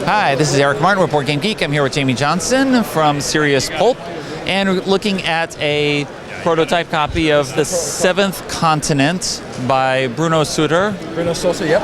Hi, this is Eric Martin with Board Game Geek. I'm here with Jamie Johnson from Serious Pulp, and we're looking at a prototype copy of The Seventh Continent by Bruno Sutter. Bruno Sutter, yep.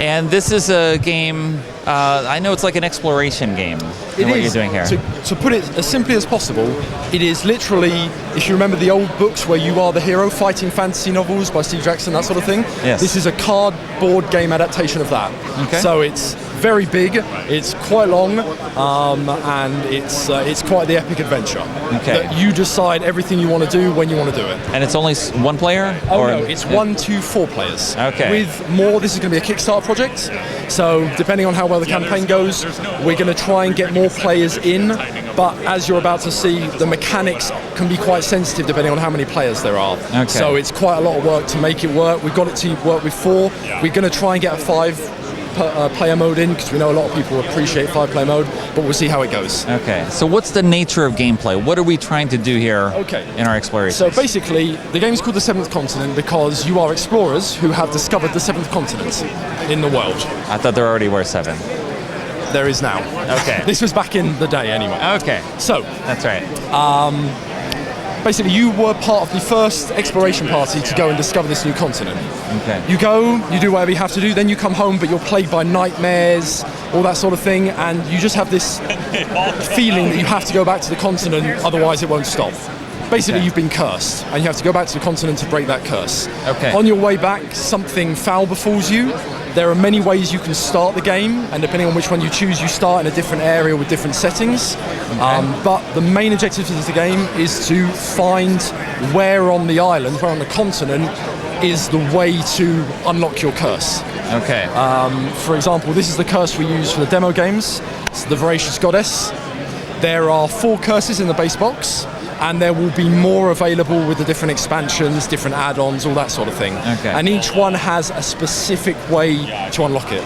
And this is a game, I know it's like an exploration game. What you're doing here. To put it as simply as possible, it is literally, if you remember the old books where you are the hero, fighting fantasy novels by Steve Jackson, that sort of thing. Yes. This is a cardboard game adaptation of that. Okay. So it's very big, it's quite long, and it's quite the epic adventure. Okay. That you decide everything you want to do when you want to do it. And it's only one player? Oh no, it's 1, 2, 4 players. Okay. With more, this is going to be a Kickstarter project. So depending on how well the campaign goes, we're going to try and get more players in. But as you're about to see, the mechanics can be quite sensitive depending on how many players there are. Okay. So it's quite a lot of work to make it work. We've got it to work with 4. We're going to try and get a 5 player mode in, because we know a lot of people appreciate 5-player mode, but we'll see how it goes. Okay, so what's the nature of gameplay? What are we trying to do here in our exploration? So basically, the game is called The Seventh Continent because you are explorers who have discovered the 7th continent in the world. I thought there already were 7. There is now. Okay. This was back in the day anyway. Okay. So, that's right. basically you were part of the first exploration party to go and discover this new continent. Okay. You go, you do whatever you have to do, then you come home, but you're plagued by nightmares, all that sort of thing, and you just have this feeling that you have to go back to the continent, otherwise it won't stop. Basically, you've been cursed, and you have to go back to the continent to break that curse. Okay. On your way back, something foul befalls you. There are many ways you can start the game, and depending on which one you choose, you start in a different area with different settings. Okay. But the main objective of the game is to find where on the island, where on the continent, is the way to unlock your curse. Okay. For example, this is the curse we use for the demo games. It's the Voracious Goddess. There are 4 curses in the base box, and there will be more available with the different expansions, different add-ons, all that sort of thing. Okay. And each one has a specific way to unlock it.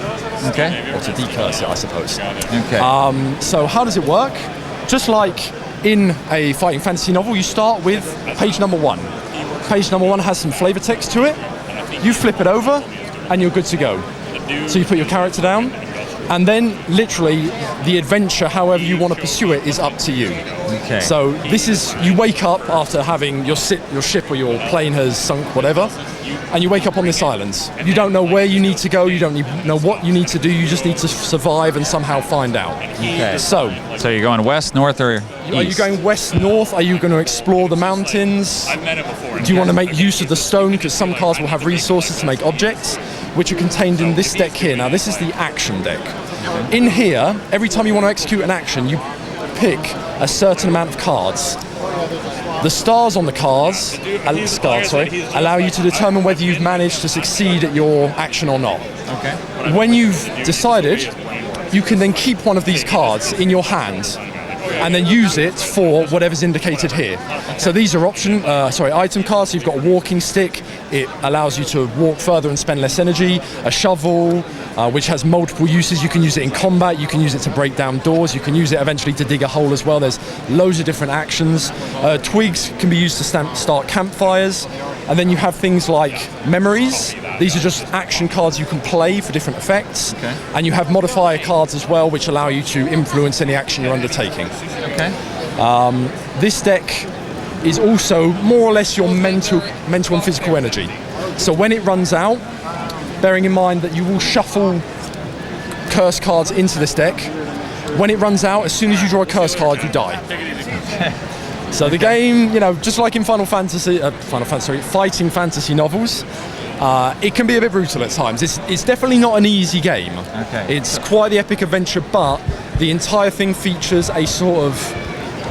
Okay. Or to decurse it, I suppose. Okay. So how does it work? Just like in a fighting fantasy novel, you start with page number 1. Page number 1 has some flavor text to it. You flip it over, and you're good to go. So you put your character down, and then literally the adventure, however you want to pursue it, is up to you. Okay. So this is, you wake up after having your ship or your plane has sunk, whatever, and you wake up on this island. You don't know where you need to go, you don't know what you need to do, you just need to survive and somehow find out. Okay. So you're going west, north, or east? Are you going west, north? Are you going to explore the mountains? I've met it before. Do you want to make use of the stone? Because some cards will have resources to make objects, which are contained in this deck here. Now, this is the action deck. In here, every time you want to execute an action, you pick a certain amount of cards. The stars on the cards, allow you to determine whether you've managed to succeed at your action or not. Okay. When you've decided, you can then keep one of these cards in your hand and then use it for whatever's indicated here. So these are item cards. So you've got a walking stick. It allows you to walk further and spend less energy. A shovel, which has multiple uses. You can use it in combat. You can use it to break down doors. You can use it eventually to dig a hole as well. There's loads of different actions. Twigs can be used to start campfires. And then you have things like memories. These are just action cards you can play for different effects. Okay. And you have modifier cards as well, which allow you to influence any action you're undertaking. Okay. This deck is also more or less your mental and physical energy. So when it runs out, bearing in mind that you will shuffle curse cards into this deck, when it runs out, as soon as you draw a curse card, you die. So the game, just like in fighting fantasy novels, it can be a bit brutal at times. It's definitely not an easy game. Okay. It's quite the epic adventure, but the entire thing features a sort of,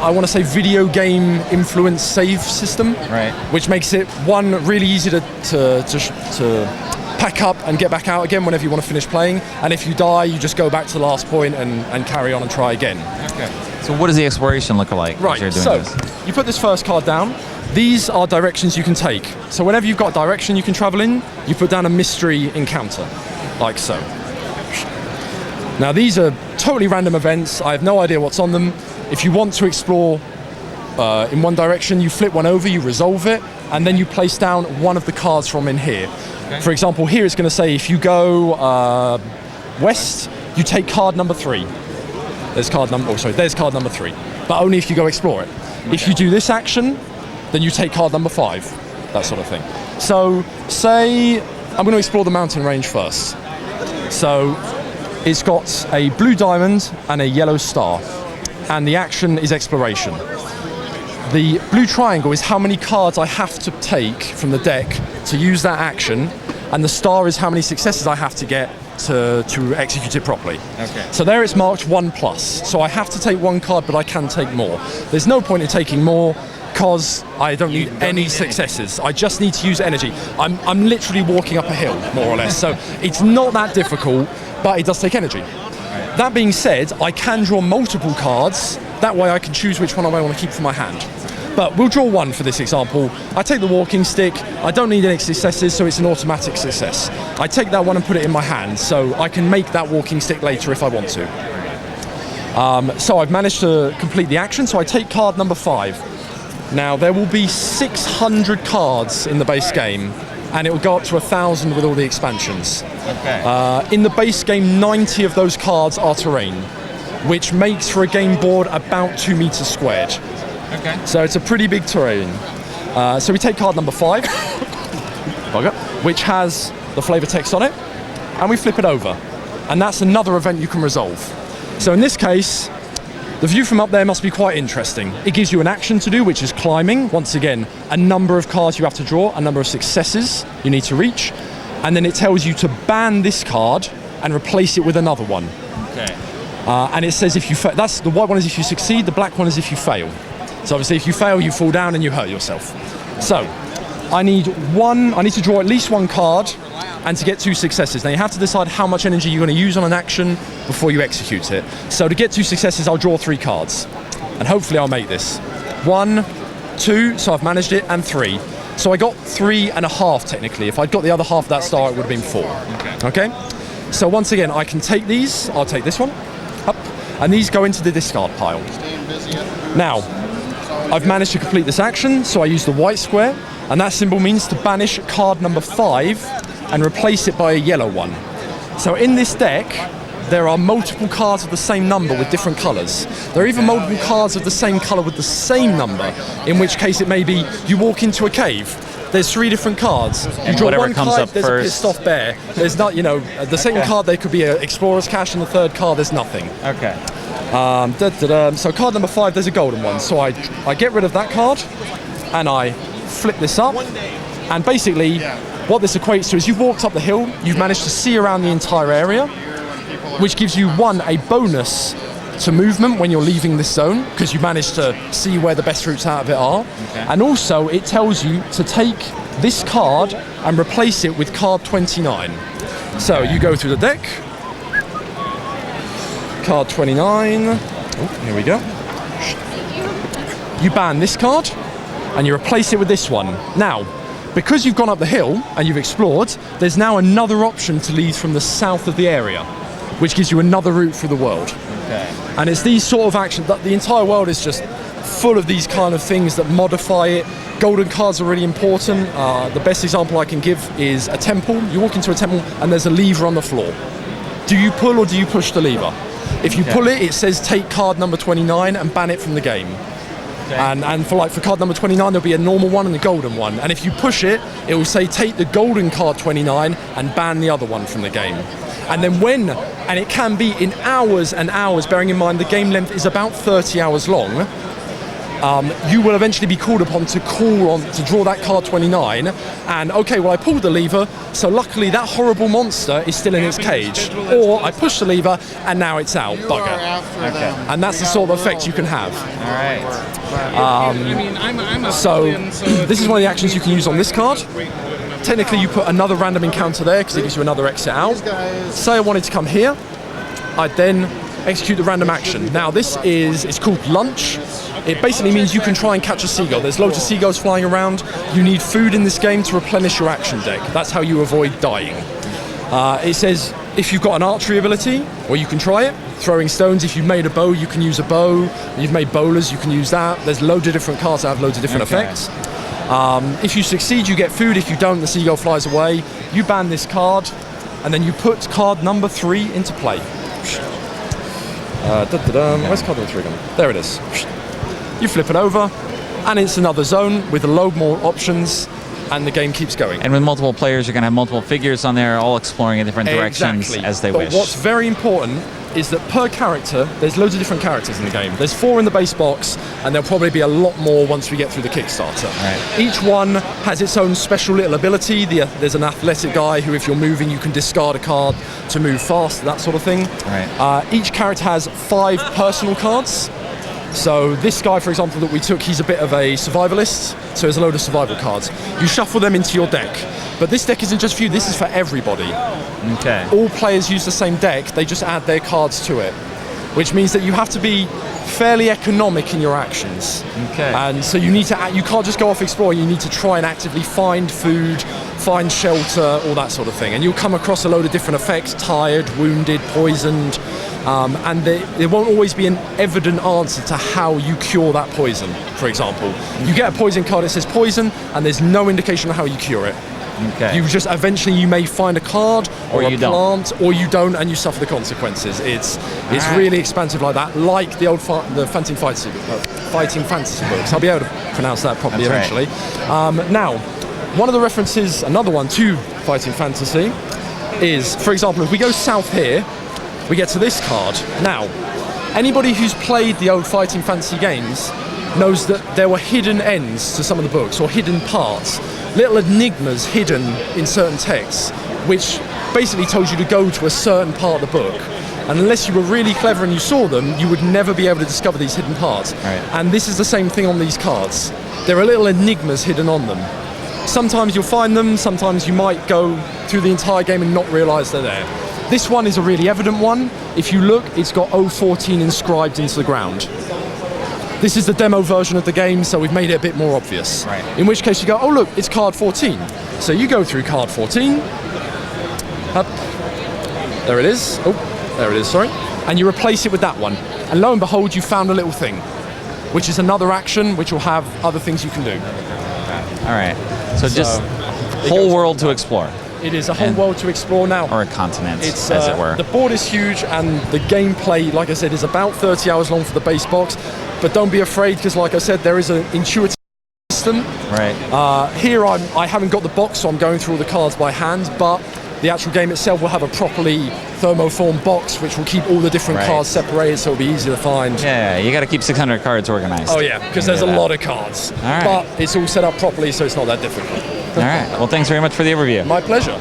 I want to say, video game influence save system, right? Which makes it, one, really easy to pack up and get back out again whenever you want to finish playing. And if you die, you just go back to the last point and carry on and try again. Okay. So what does the exploration look like? Right. As you're doing So this? you put this first card down. These are directions you can take. So whenever you've got a direction you can travel in, you put down a mystery encounter, like so. Now these are totally random events. I have no idea what's on them. If you want to explore in one direction, you flip one over, you resolve it, and then you place down one of the cards from in here. Okay. For example, here it's going to say if you go west, you take card number 3. There's card number, there's card number 3. But only if you go explore it. If you do this action, then you take card number 5, that sort of thing. So, say I'm going to explore the mountain range first. So, it's got a blue diamond and a yellow star, and the action is exploration. The blue triangle is how many cards I have to take from the deck to use that action, and the star is how many successes I have to get to execute it properly. Okay. So there it's marked 1+. So I have to take 1 card, but I can take more. There's no point in taking more because I don't need any successes. I just need to use energy. I'm literally walking up a hill, more or less. So it's not that difficult, but it does take energy. That being said, I can draw multiple cards. That way I can choose which one I want to keep for my hand. But we'll draw 1 for this example. I take the walking stick. I don't need any successes, so it's an automatic success. I take that one and put it in my hand, so I can make that walking stick later if I want to. So I've managed to complete the action, so I take card number 5. Now, there will be 600 cards in the base game, and it will go up to 1,000 with all the expansions. Okay. In the base game, 90 of those cards are terrain, which makes for a game board about 2 meters squared. Okay. So it's a pretty big terrain. So we take card number 5, which has the flavor text on it, and we flip it over. And that's another event you can resolve. So in this case, the view from up there must be quite interesting. It gives you an action to do, which is climbing. Once again, a number of cards you have to draw, a number of successes you need to reach. And then it tells you to ban this card and replace it with another one. Okay. And it says if you that's the white one is if you succeed, the black one is if you fail. So obviously if you fail, you fall down and you hurt yourself. So I need to draw at least 1 card and to get 2 successes. Now you have to decide how much energy you're going to use on an action before you execute it. So to get 2 successes, I'll draw 3 cards. And hopefully I'll make this. 1, 2, so I've managed it, and 3. So I got 3.5 technically. If I'd got the other half of that star, it would have been 4. Okay? So once again, I can take these. I'll take this one. Up. And these go into the discard pile. Now, I've managed to complete this action, so I use the white square, and that symbol means to banish card number 5 and replace it by a yellow one. So in this deck, there are multiple cards of the same number with different colours. There are even multiple cards of the same colour with the same number, in which case it may be you walk into a cave. There's 3 different cards. You draw whatever 1 comes card, up there's first. a pissed off bear. There's not, the second card there could be an explorer's cache, and the third card there's nothing. Okay. So card number 5, there's a golden one. So I get rid of that card, and I flip this up, and basically what this equates to is you've walked up the hill, you've managed to see around the entire area, which gives you a bonus to movement when you're leaving this zone, because you managed to see where the best routes out of it are. Okay. And also it tells you to take this card and replace it with card 29. So you go through the deck, card 29, here we go. You ban this card and you replace it with this one. Now, because you've gone up the hill and you've explored, there's now another option to lead from the south of the area, which gives you another route through the world. Okay. And it's these sort of actions that the entire world is just full of these kind of things that modify it. Golden cards are really important. The best example I can give is a temple. You walk into a temple and there's a lever on the floor. Do you pull or do you push the lever? If you pull it, it says take card number 29 and ban it from the game. Okay. And for card number 29, there'll be a normal one and a golden one. And if you push it, it will say take the golden card 29 and ban the other one from the game. And then and it can be in hours and hours, bearing in mind the game length is about 30 hours long, you will eventually be called upon to to draw that card 29, and okay, well I pulled the lever, so luckily that horrible monster is still in its cage, or I push the lever and now it's out, bugger. Okay. And that's the sort of effect you can have. All right. So this is one of the actions you can use on this card. Technically you put another random encounter there because it gives you another exit out. Say I wanted to come here, I'd then execute the random action. Now it's called lunch. It basically means you can try and catch a seagull. There's loads of seagulls flying around. You need food in this game to replenish your action deck. That's how you avoid dying. It says if you've got an archery ability, well you can try it. Throwing stones, if you've made a bow, you can use a bow. You've made bowlers, you can use that. There's loads of different cards that have loads of different effects. If you succeed, you get food. If you don't, the seagull flies away. You ban this card, and then you put card number 3 into play. Where's card number 3 gone? There it is. You flip it over, and it's another zone with a load more options, and the game keeps going. And with multiple players, you're going to have multiple figures on there, all exploring in different directions Exactly. as they but wish. What's very important is that per character, there's loads of different characters in the game. There's 4 in the base box, and there'll probably be a lot more once we get through the Kickstarter. Right. Each one has its own special little ability. There's an athletic guy who, if you're moving, you can discard a card to move fast, that sort of thing. Right. Each character has 5 personal cards. So this guy, for example, that we took, he's a bit of a survivalist, so there's a load of survival cards. You shuffle them into your deck. But this deck isn't just for you, this is for everybody. Okay. All players use the same deck, they just add their cards to it, which means that you have to be fairly economic in your actions. Okay. And so you can't just go off exploring, you need to try and actively find food, find shelter, all that sort of thing. And you'll come across a load of different effects, tired, wounded, poisoned, and there won't always be an evident answer to how you cure that poison, for example. You get a poison card that says poison, and there's no indication of how you cure it. Okay. You just eventually you may find a card or a you don't. plant, or you don't, and you suffer the consequences. It's right. really expansive like that, like the old fighting fantasy books. I'll be able to pronounce that properly That's eventually. Now, one of the references, another one to fighting fantasy, is, for example, if we go south here, we get to this card. Now, anybody who's played the old fighting fantasy games knows that there were hidden ends to some of the books, or hidden parts, little enigmas hidden in certain texts, which basically told you to go to a certain part of the book. And unless you were really clever and you saw them, you would never be able to discover these hidden parts. Right. And this is the same thing on these cards. There are little enigmas hidden on them. Sometimes you'll find them, sometimes you might go through the entire game and not realise they're there. This one is a really evident one. If you look, it's got 014 inscribed into the ground. This is the demo version of the game, so we've made it a bit more obvious. Right. In which case you go, oh look, it's card 14. So you go through card 14. Up. There it is. Oh, there it is, sorry. And you replace it with that one. And lo and behold, you found a little thing, which is another action, which will have other things you can do. All right. So just whole world to explore. It is a whole world to explore now. Or a continent, It's, as it were. The board is huge, and the gameplay, like I said, is about 30 hours long for the base box. But don't be afraid, because like I said, there is an intuitive system. Right. Here I haven't got the box, so I'm going through all the cards by hand, but the actual game itself will have a properly thermoformed box, which will keep all the different Right. cards separated, so it'll be easy to find. Yeah, you got to keep 600 cards organized. Oh yeah, because there's a lot of cards. All right. But it's all set up properly, so it's not that difficult. All right. Well, thanks very much for the overview. My pleasure.